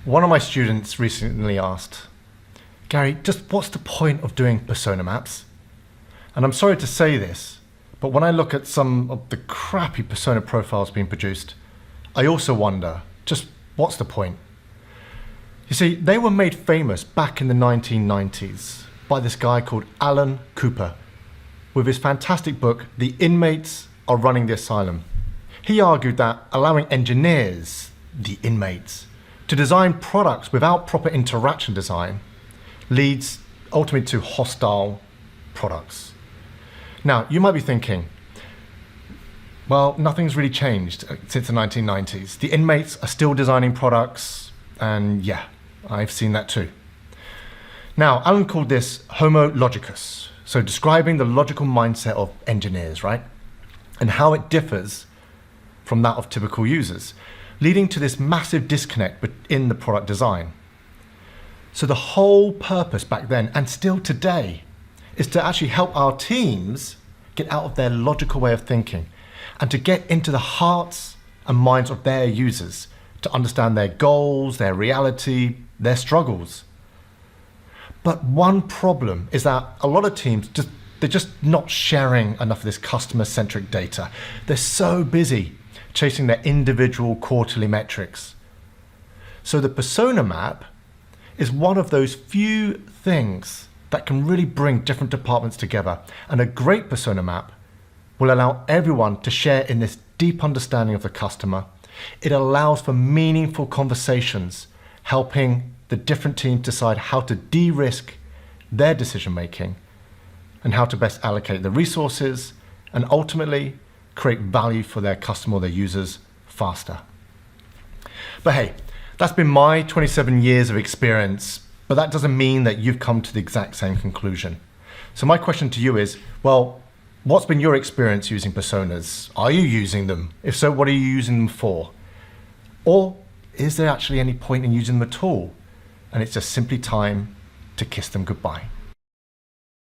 One of my students recently asked, Gary, just what's the point of doing persona maps? And I'm sorry to say this, but when I look at some of the crappy persona profiles being produced, I also wonder, just what's the point? You see, they were made famous back in the 1990s by this guy called Alan Cooper with his fantastic book, The Inmates Are Running the Asylum. He argued that allowing engineers, the inmates, to design products without proper interaction design leads ultimately to hostile products. Now, you might be thinking, well, nothing's really changed since the 1990s. The inmates are still designing products, and yeah, I've seen that too. Now, Alan called this Homo logicus, so describing the logical mindset of engineers, right? And how it differs from that of typical users, leading to this massive disconnect in the product design. So the whole purpose back then, and still today, is to actually help our teams get out of their logical way of thinking and to get into the hearts and minds of their users to understand their goals, their reality, their struggles. But one problem is that a lot of teams, they're just not sharing enough of this customer-centric data. They're so busy chasing their individual quarterly metrics. So the persona map is one of those few things that can really bring different departments together. And a great persona map will allow everyone to share in this deep understanding of the customer. It allows for meaningful conversations, helping the different teams decide how to de-risk their decision making and how to best allocate the resources and ultimately create value for their customer or their users faster. But hey, that's been my 27 years of experience, but that doesn't mean that you've come to the exact same conclusion. So my question to you is, well, what's been your experience using personas? Are you using them? If so, what are you using them for? Or is there actually any point in using them at all? And it's just simply time to kiss them goodbye.